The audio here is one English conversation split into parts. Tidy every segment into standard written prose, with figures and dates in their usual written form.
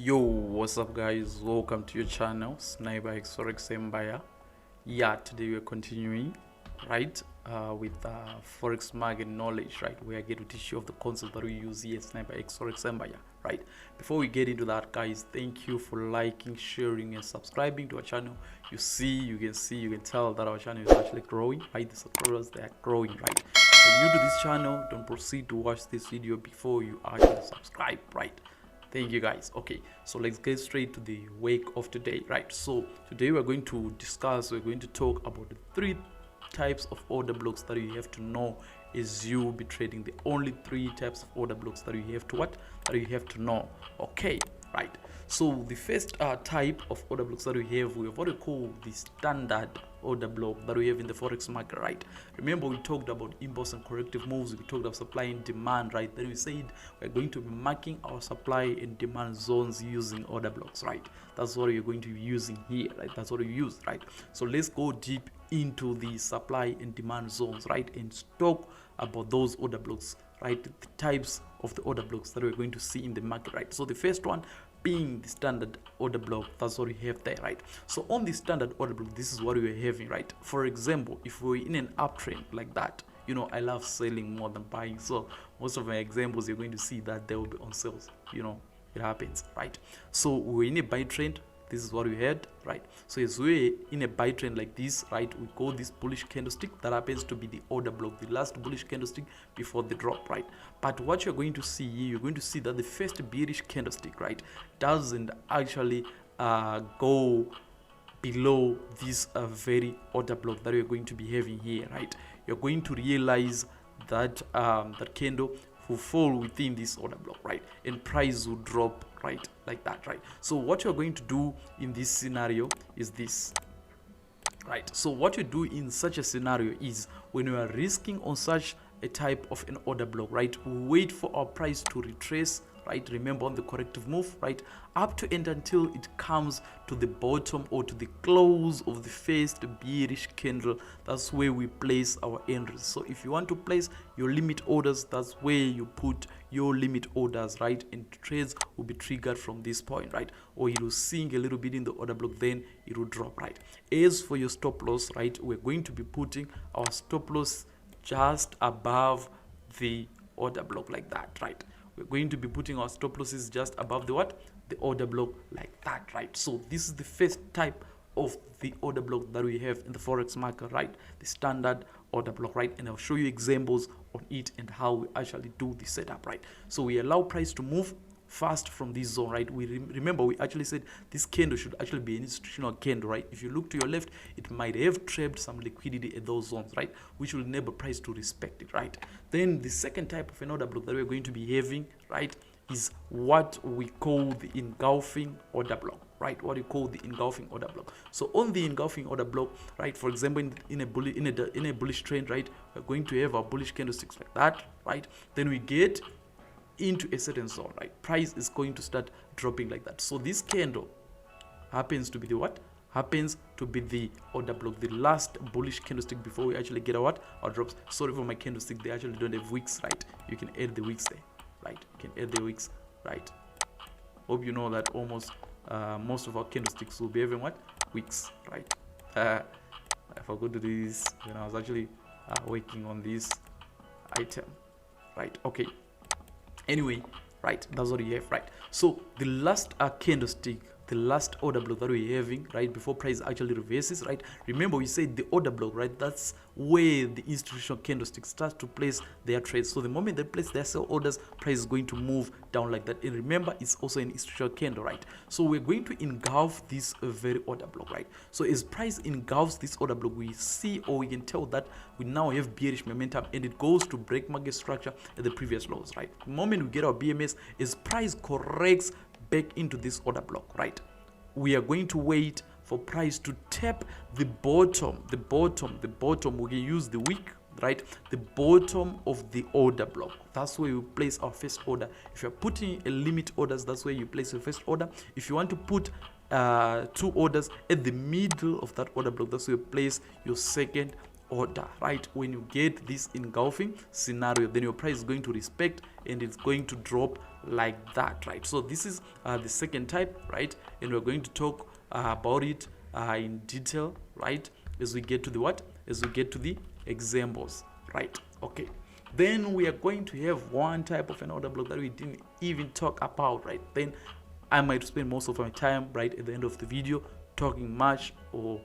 Yo, what's up guys? Welcome to your channel, Sniper FOREX Empire. Yeah, today we're continuing, right, with Forex market knowledge, right, where I get to teach you of the concept that we use here at Sniper FOREX Empire, right. Before we get into that, guys, thank you for liking, sharing, and subscribing to our channel. You can tell that our channel is actually growing, right? The subscribers, they are growing, right? If you're new to this channel, don't proceed to watch this video before you actually subscribe, right? Thank you guys. Okay, so let's get straight to the wake of today, right? So today we're going to talk about the three types of order blocks that you have to know as you be trading. The only three types of order blocks that you have to know. Okay, right. So the first type of order blocks that we have what we call the standard order block that we have in the forex market, right? Remember, we talked about impulse and corrective moves. We talked about supply and demand, right? Then we said we're going to be marking our supply and demand zones using order blocks, right? That's what you're going to be using here, right? That's what we use, right? So let's go deep into the supply and demand zones, right, and talk about those order blocks, right? The types of the order blocks that we're going to see in the market, right? So the first one being the standard order block. That's what we have there, right? So on the standard order block, this is what we're having, right? For example, if we're in an uptrend like that, you know, I love selling more than buying, so most of my examples you're going to see that they will be on sales. You know, it happens, right? So we're in a buy trend. This is what we had, right? So as we're in a buy trend like this, right, we call this bullish candlestick. That happens to be the order block, the last bullish candlestick before the drop, right? But what you're going to see here, you're going to see that the first bearish candlestick, right, doesn't actually go below this very order block that we're going to be having here, right? You're going to realize that that candle will fall within this order block, right, and price will drop, right, like that, right? So what you're going to do in this scenario is this, right? So what you do in such a scenario is, when you are risking on such a type of an order block, right, we wait for our price to retrace, right? Remember, on the corrective move, right, up to and until it comes to the bottom or to the close of the first bearish candle. That's where we place our entries. So if you want to place your limit orders, that's where you put your limit orders, right? And trades will be triggered from this point, right? Or it will sink a little bit in the order block, then it will drop, right? As for your stop loss, right, we're going to be putting our stop loss just above the order block like that, right? We're going to be putting our stop losses just above the what? The order block like that, right? So this is the first type of the order block that we have in the forex market, right? The standard order block, right? And I'll show you examples on it and how we actually do the setup, right? So we allow price to move fast from this zone, right? We remember we actually said this candle should actually be an institutional candle, right? If you look to your left, it might have trapped some liquidity at those zones, right, which will enable price to respect it, right? Then the second type of an order block that we're going to be having, right, is what we call the engulfing order block, right? What you call the engulfing order block. So on the engulfing order block, right, for example, in a bullish trend, right, we're going to have our bullish candlesticks like that, right? Then we get into a certain zone, right? Price is going to start dropping like that. So this candle happens to be the what? Happens to be the order block, the last bullish candlestick before we actually get our what? Our drops. Sorry for my candlestick, they actually don't have wicks, right? You can add the wicks there, right? You can add the wicks, right? Hope you know that almost most of our candlesticks will be having what? Wicks, right? I forgot to do this when I was actually working on this item, right? Okay. Anyway, right, that's what you have, right? So the last candlestick, the last order block that we're having, right, before price actually reverses, right? Remember, we said the order block, right, that's where the institutional candlestick starts to place their trades. So the moment they place their sell orders, price is going to move down like that. And remember, it's also an institutional candle, right? So we're going to engulf this very order block, right? So as price engulfs this order block, we see, or we can tell that we now have bearish momentum, and it goes to break market structure at the previous lows, right? The moment we get our BMS, as price corrects back into this order block, right, we are going to wait for price to tap the bottom. We can use the wick, right, the bottom of the order block. That's where you place our first order. If you're putting a limit orders, that's where you place your first order. If you want to put two orders at the middle of that order block, that's where you place your second order, right? When you get this engulfing scenario, then your price is going to respect and it's going to drop like that, right? So this is the second type, right? And we're going to talk about it in detail, right, as we get to the what, as we get to the examples, right? Okay, then we are going to have one type of an order block that we didn't even talk about, right? Then I might spend most of my time right at the end of the video talking much or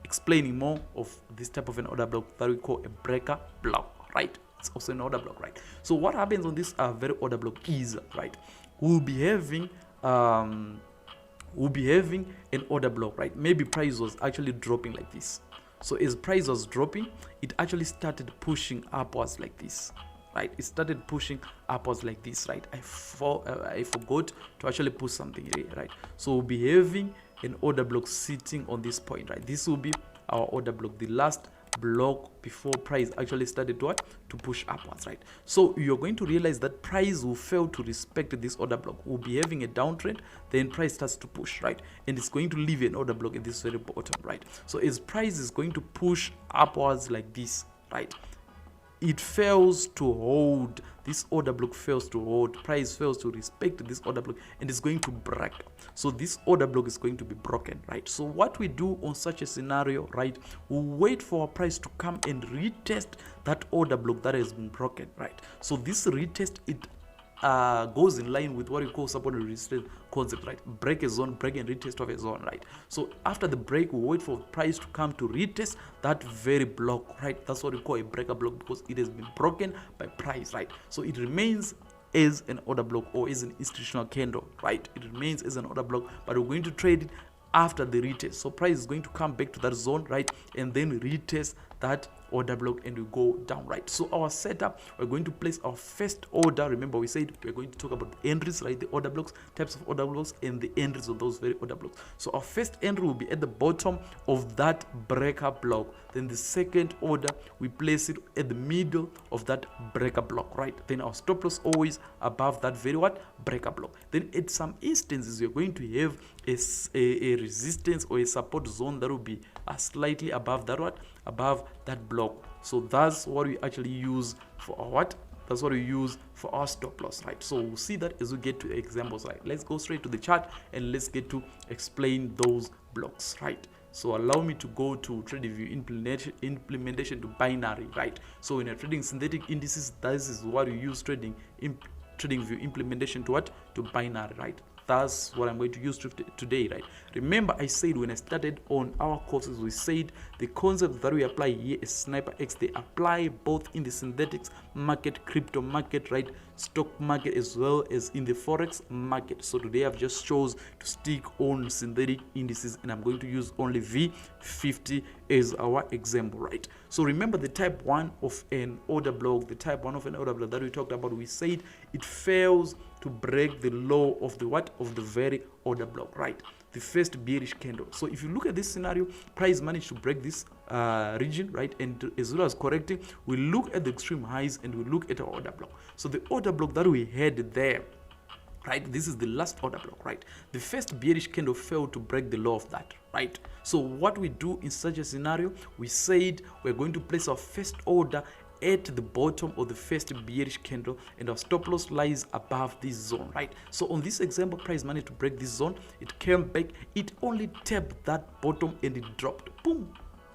explaining more of this type of an order block that we call a breaker block, right? It's also an order block, right? So what happens on this very order block is, right, we'll be having an order block, right? Maybe price was actually dropping like this. So as price was dropping, it actually started pushing upwards like this, right? It started pushing upwards like this, right? I forgot to actually put something here, right? So we'll be having an order block sitting on this point, right? This will be our order block, the last block before price actually started to push upwards, right? So you're going to realize that price will fail to respect this order block. We'll be having a downtrend, then price starts to push, right? And it's going to leave an order block at this very bottom, right? So as price is going to push upwards like this, right, it fails to hold, this order block fails to hold, price fails to respect this order block, and it's going to break. So this order block is going to be broken, right? So what we do on such a scenario, right, we wait for our price to come and retest that order block that has been broken, right? So this retest, it goes in line with what we call support and resistance concept, right? Break a zone, break and retest of a zone, right? So after the break, we wait for price to come to retest that very block, right? That's what we call a breaker block, because it has been broken by price, right? So it remains as an order block or as an institutional candle, right? It remains as an order block, but we're going to trade it after the retest. So price is going to come back to that zone, right, and then retest that order block and we go down, right? So our setup, we're going to place our first order. Remember, we said we're going to talk about the entries, right? The order blocks, types of order blocks, and the entries of those very order blocks. So our first entry will be at the bottom of that breaker block. Then the second order, we place it at the middle of that breaker block, right? Then our stop loss always above that very what, breaker block. Then at some instances, you're going to have a resistance or a support zone that will be slightly above that what, above that block. So that's what we actually use for our what, that's what we use for our stop loss, right? So we'll see that as we get to examples, right? Let's go straight to the chart and let's get to explain those blocks, right? So allow me to go to trading view implementation to binary, right? So when you're trading synthetic indices, this is what you use trading view implementation to what, to binary, right? That's what I'm going to use today, right? Remember, I said when I started on our courses, we said the concepts that we apply here is Sniper X, they apply both in the synthetics market, crypto market, right, stock market, as well as in the forex market. So today I've just chose to stick on synthetic indices, and I'm going to use only V50 as our example, right? So remember the type 1 of an order block, the type 1 of an order block that we talked about, we said it fails to break the low of the what, of the very order block, right? The first bearish candle. So if you look at this scenario, price managed to break this region, right? And as well as correcting, we look at the extreme highs and we look at our order block. So the order block that we had there, right, this is the last order block, right? The first bearish candle failed to break the low of that, right? So what we do in such a scenario, we said we're going to place our first order at the bottom of the first bearish candle, and our stop loss lies above this zone, right? So on this example, price managed to break this zone, it came back, it only tapped that bottom and it dropped, boom.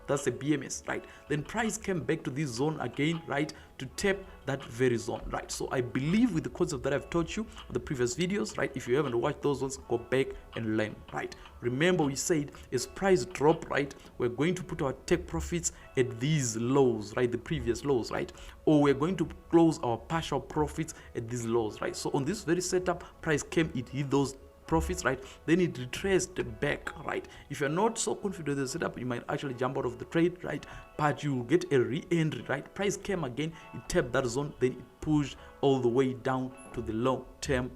That's a BMS, right? Then price came back to this zone again, right, to tap that very zone, right? So I believe with the concept that I've taught you in the previous videos, right, if you haven't watched those ones, go back and learn, right? Remember, we said as price drop, right, we're going to put our take profits at these lows, right, the previous lows, right, or we're going to close our partial profits at these lows, right? So on this very setup, price came, it hit those profits, right, then it retraced back, right? If you're not so confident with the setup, you might actually jump out of the trade, right, but you will get a re-entry, right? Price came again, it tapped that zone, then it pushed all the way down to the long-term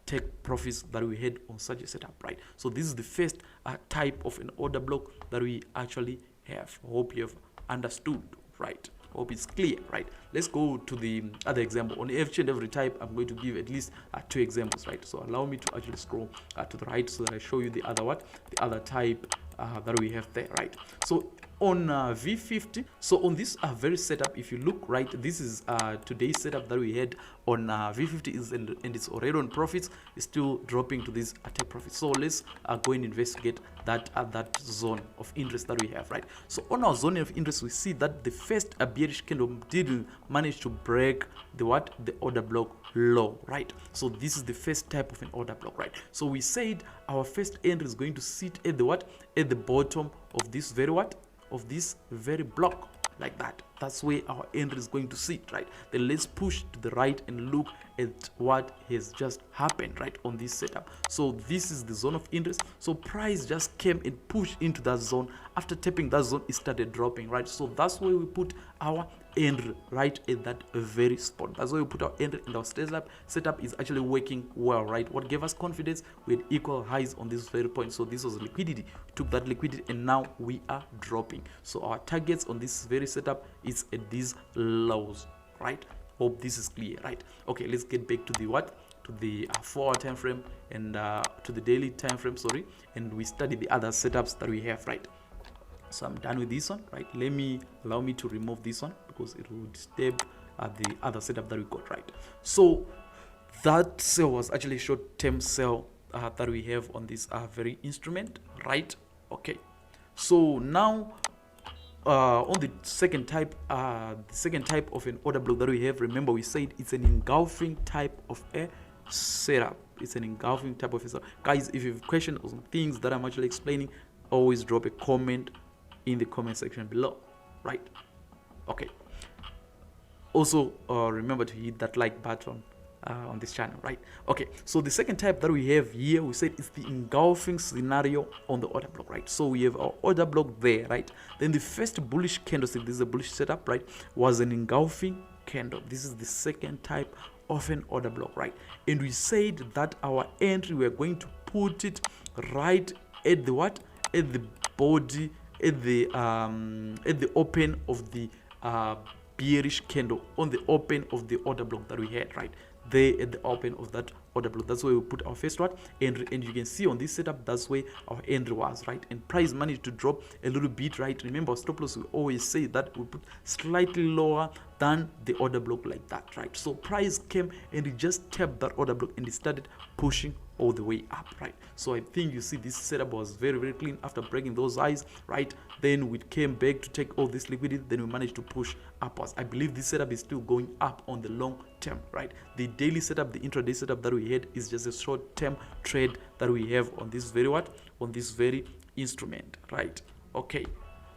take profits that we had on such a setup, right? So this is the first type of an order block that we actually have. I hope you have understood, right? Hope it's clear, right? Let's go to the other example. On each and every type, I'm going to give at least 2 examples, right? So allow me to actually scroll to the right so that I show you the other what, the other type that we have there, right? So on V50. So on this very setup, if you look right, this is today's setup that we had on V50 is and it's already on profits. It's still dropping to this take profit. So let's go and investigate that that zone of interest that we have, right? So on our zone of interest, we see that the first bearish candle didn't manage to break the order block low, right? So this is the first type of an order block, right? So we said our first entry is going to sit at the at the bottom of this very block, like that. That's where our entry is going to sit, right? Then let's push to the right and look at what has just happened, right, on this setup. So this is the zone of interest. So price just came and pushed into that zone. After tapping that zone, it started dropping, right? So that's where we put our entry, right, at that very spot. That's where we put our entry, and our setup is actually working well, right? What gave us confidence? We had equal highs on this very point. So this was liquidity. We took that liquidity, and now we are dropping. So our targets on this very setup is at these lows, right? Hope this is clear, right? Okay, let's get back to the 4 hour time frame and to the daily time frame, sorry, and we study the other setups that we have, right? So I'm done with this one, right? Allow me to remove this one because it will disturb the other setup that we got, right? So that sell was actually a short-term sell that we have on this very instrument, right? Okay, so now on the second type of an order block that we have, remember we said it's an engulfing type of a setup. It's an engulfing type of a setup. Guys, if you have questions on things that I'm actually explaining, always drop a comment in the comment section below, right? Okay, also remember to hit that like button on this channel, right? Okay, so the second type that we have here, we said it's the engulfing scenario on the order block, right? So we have our order block there, right? Then the first bullish candlestick, this is a bullish setup, right, was an engulfing candle. This is the second type of an order block, right? And we said that our entry, we're going to put it right at the at the body, at the open of the bearish candle, on the open of the order block that we had, right there at the open of that order block. That's where we put our first entry, and you can see on this setup, that's where our entry was, right? And price managed to drop a little bit, right? Remember, stop loss, we always say that we put slightly lower than the order block, like that, right? So price came and it just tapped that order block and it started pushing all the way up, right? So I think you see this setup was very, very clean after breaking those highs, right? Then we came back to take all this liquidity, then we managed to push upwards. I believe this setup is still going up on the long term, right? The daily setup, the intraday setup that we had is just a short term trade that we have on this very instrument, right? Okay,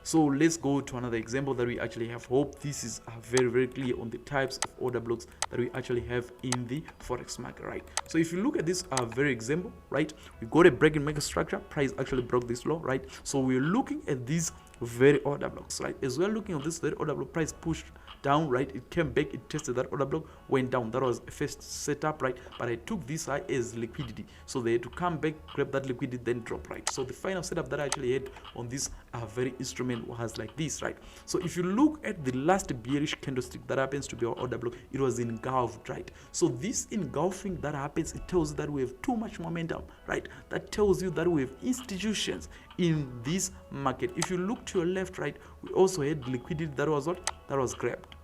so let's go to another example that we actually have. Hope this is very, very clear on the types of order blocks that we actually have in the forex market, right? So if you look at this very example, right, we got a break and make a structure. Price actually broke this low, right? So we're looking at these very order blocks, right? As we're looking at this very order block, price pushed down, right? It came back, it tested that order block, went down. That was a first setup, right? But I took this high as liquidity, so they had to come back, grab that liquidity, then drop, right? So the final setup that I actually had on this very instrument was like this, right? So if you look at the last bearish candlestick that happens to be our order block, it was engulfed, right? So this engulfing that happens, it tells you that we have too much momentum, right? That tells you that we have institutions in this market. If you look to your left, right, we also had liquidity that was grabbed,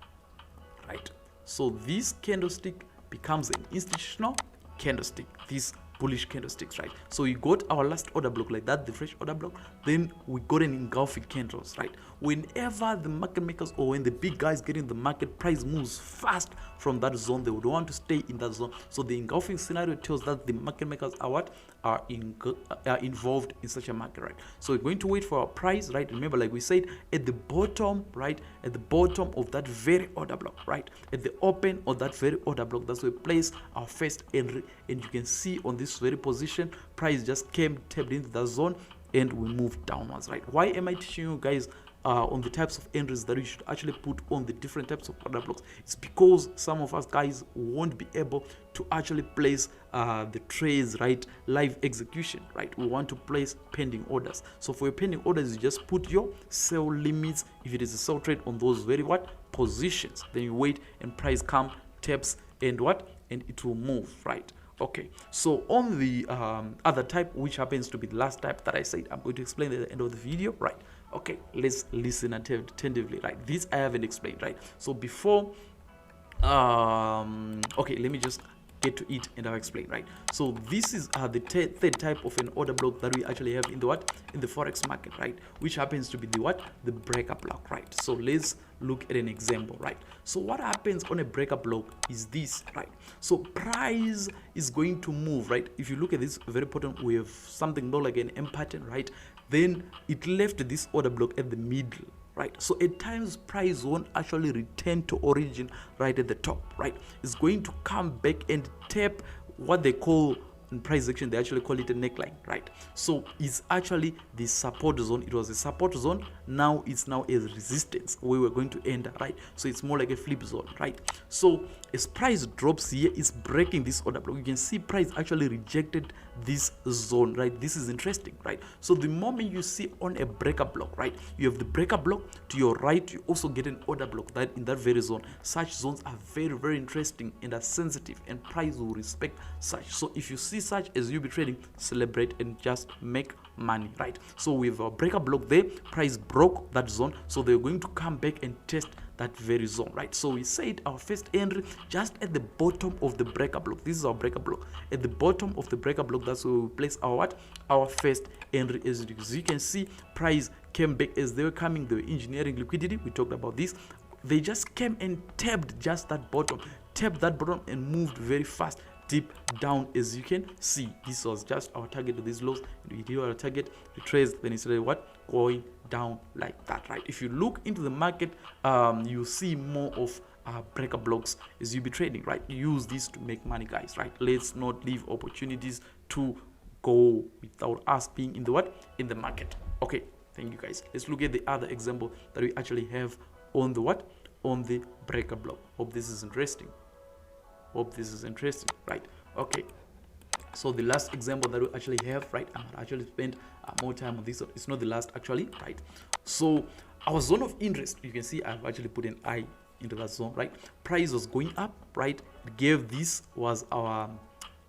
right? So this candlestick becomes an institutional candlestick, this bullish candlesticks, right? So we got our last order block like that, the fresh order block, then we got an engulfing candles, right? Whenever the market makers or when the big guys get in the market, price moves fast from that zone, they would want to stay in that zone. So the engulfing scenario tells that the market makers are involved in such a market, right? So we're going to wait for our price, right? Remember, like we said, at the bottom, right, at the bottom of that very order block, right, at the open of that very order block, that's where we place our first entry. And you can see on this very position, price just came, tapped into that zone, and we moved downwards, right? Why am I teaching you guys on the types of entries that you should actually put on the different types of order blocks? It's because some of us guys won't be able to actually place the trades, right, live execution, right? We want to place pending orders. So for your pending orders, you just put your sell limits, if it is a sell trade, on those very positions. Then you wait and price come, taps, and and it will move, right? Okay, so on the other type, which happens to be the last type that I said I'm going to explain at the end of the video, right? Okay, let's listen attentively, right? This I haven't explained, right? So before okay, let me just get to it and I'll explain, right? So this is the third type of an order block that we actually have in the what, in the forex market, right? Which happens to be the what, the breaker block, right? So let's look at an example, right? So what happens on a breaker block is this, right? So price is going to move, right? If you look at this very bottom, we have something more like an M pattern, right? Then it left this order block at the middle, right? So at times price won't actually return to origin right at the top, right? It's going to come back and tap what they call in price action, they actually call it a neckline, right? So it's actually the support zone. It was a support zone, now it's now a resistance where we're going to enter, right? So it's more like a flip zone, right? So as price drops here, it's breaking this order block. You can see price actually rejected this zone, right? This is interesting, right? So the moment you see on a breaker block, right, you have the breaker block to your right, you also get an order block that in that very zone. Such zones are very, very interesting and are sensitive, and price will respect such. So if you see such as you be trading, celebrate and just make money, right? So we have a breaker block there, price broke that zone, so they're going to come back and test that very zone, right? So we said our first entry just at the bottom of the breaker block. This is our breaker block. At the bottom of the breaker block, that's where we place our what, our first entry. As you can see, price came back as they were coming, they were engineering liquidity. We talked about this. They just came and tapped just that bottom, and moved very fast deep down. As you can see, this was just our target to these lows. We hit our target, retrace, then it started what, going down like that, right? If you look into the market, you see more of breaker blocks as you be trading, right? Use this to make money, guys, right? Let's not leave opportunities to go without us being in the what, in the market. Okay, thank you, guys. Let's look at the other example that we actually have on the what, on the breaker block. Hope this is interesting. Right? Okay, so the last example that we actually have, right, I'm gonna actually spend more time on this. It's not the last actually, right? So our zone of interest, you can see I've actually put an eye into that zone, right? Price was going up, right? It gave, this was our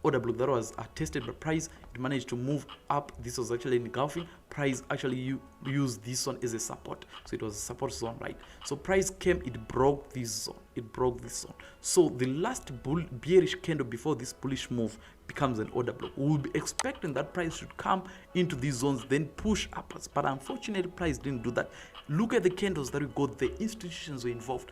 order block that was tested by price. It managed to move up. This was actually engulfing. Price actually used this one as a support, so it was a support zone, right? So price came, it broke this zone, so the last bearish candle before this bullish move becomes an order block. We will be expecting that price should come into these zones, then push upwards, but unfortunately price didn't do that. Look at the candles that we got. The institutions were involved.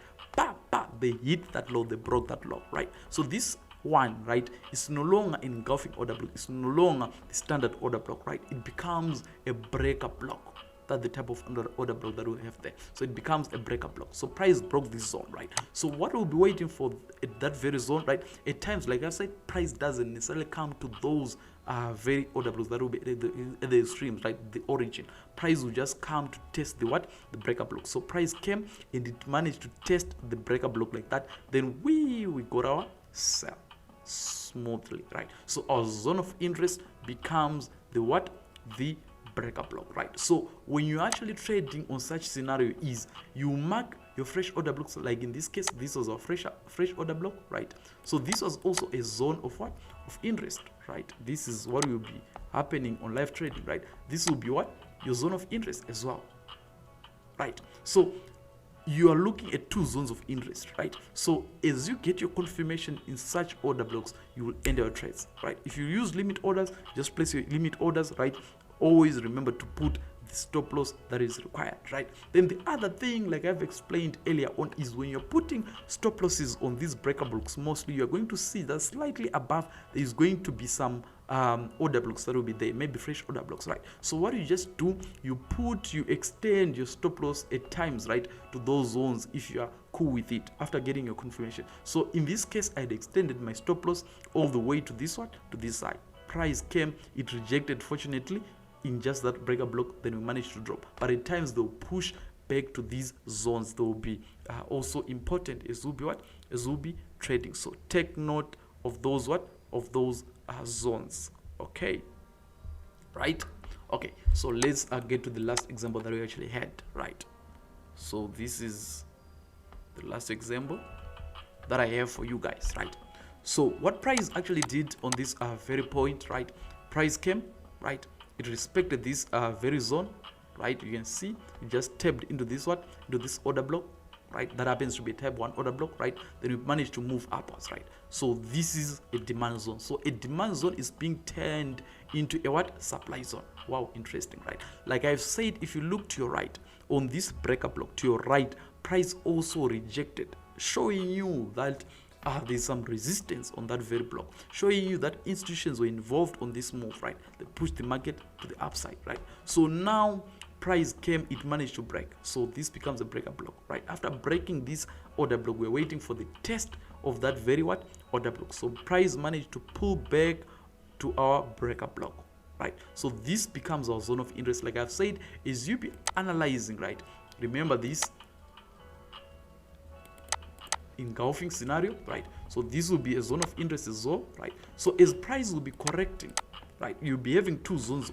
They hit that low, they broke that low, right? So this one, right, it's no longer an engulfing order block, it's no longer the standard order block, right? It becomes a breaker block. That's the type of order block that we have there. So it becomes a breaker block. So price broke this zone, right? So what we'll be waiting for at that very zone, right? At times, like I said, price doesn't necessarily come to those very order blocks that will be at the extremes, right? The origin. Price will just come to test the what? The breaker block. So price came and it managed to test the breaker block like that. Then we got our sell smoothly, right? So our zone of interest becomes the what? The breaker block, right? So when you're actually trading on such scenario is you mark your fresh order blocks. Like in this case, this was a fresh order block, right? So this was also a zone of what? Of interest, right? This is what will be happening on live trading, right? This will be what? Your zone of interest as well, right? So you are looking at two zones of interest, right? So as you get your confirmation in such order blocks, you will end your trades, right? If you use limit orders, just place your limit orders, right? Always remember to put the stop loss that is required, right? Then the other thing, like I've explained earlier on, is when you're putting stop losses on these breaker blocks, mostly you're going to see that slightly above there is going to be some order blocks that will be there, maybe fresh order blocks, right? So what you just do, you extend your stop loss at times, right, to those zones if you are cool with it after getting your confirmation. So in this case, I'd extended my stop loss all the way to this one, to this side. Price came, it rejected, fortunately, in just that breaker block, then we managed to drop. But at times they'll push back to these zones. They will be also important as will be what? As will be trading. So take note of those what? Of those zones. Okay, right? Okay, so let's get to the last example that we actually had, right? So this is the last example that I have for you guys, right? So what price actually did on this very point, right? Price came, right? It respected this very zone, right? You can see you just tapped into this into this order block, right? That happens to be a type 1 order block, right? Then you manage to move upwards, right? So this is a demand zone. So a demand zone is being turned into a what? Supply zone. Wow, interesting, right? Like I've said, if you look to your right on this breaker block, to your right, price also rejected, showing you that there's some resistance on that very block, showing you that institutions were involved on this move, right? They pushed the market to the upside, right? So now price came, it managed to break. So this becomes a breaker block, right? After breaking this order block, we're waiting for the test of that very what? Order block. So price managed to pull back to our breaker block, right? So this becomes our zone of interest. Like I've said, is you be analyzing, right? Remember this engulfing scenario, right? So this will be a zone of interest as well, right? So as price will be correcting, right, you'll be having two zones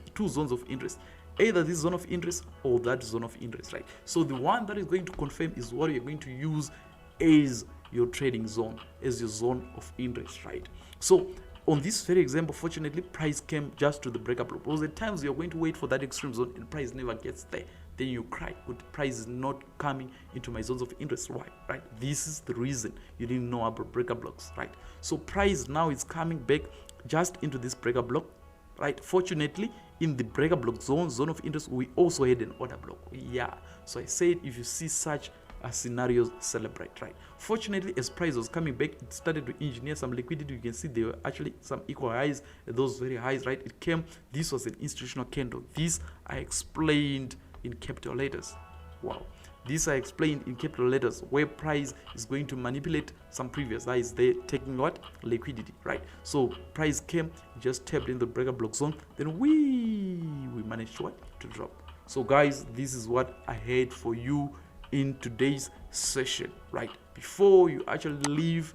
of interest, either this zone of interest or that zone of interest, right? So the one that is going to confirm is what you're going to use as your trading zone, as your zone of interest, right? So on this very example, fortunately, price came just to the breaker block. Because at times you're going to wait for that extreme zone and price never gets there. Then you cry, good, price is not coming into my zones of interest. Why, right? This is the reason you didn't know about breaker blocks, right? So price now is coming back just into this breaker block, right? Fortunately, in the breaker block zone of interest, we also had an order block. Yeah, so I said if you see such scenarios, celebrate, right? Fortunately, as price was coming back, it started to engineer some liquidity. You can see there were actually some equal highs, those very highs, right? It came, this was an institutional candle. This I explained in capital letters. Wow, this I explained in capital letters, where price is going to manipulate some previous highs. They're taking what? Liquidity, right? So price came, just tapped in the breaker block zone, then we managed to what? To drop. So guys, this is what I had for you in today's session, right? Before you actually leave,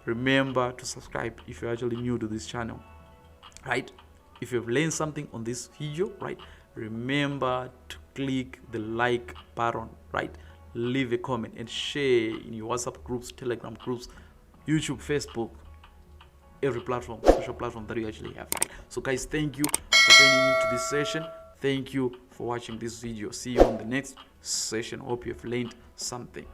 remember to subscribe if you're actually new to this channel, right? If you've learned something on this video, right, remember to click the like button, right? Leave a comment and share in your WhatsApp groups, Telegram groups, YouTube, Facebook, every platform, social platform that you actually have, right? So guys, thank you for joining me to this session. Thank you for watching this video. See you on the next session. Hope you have learned something.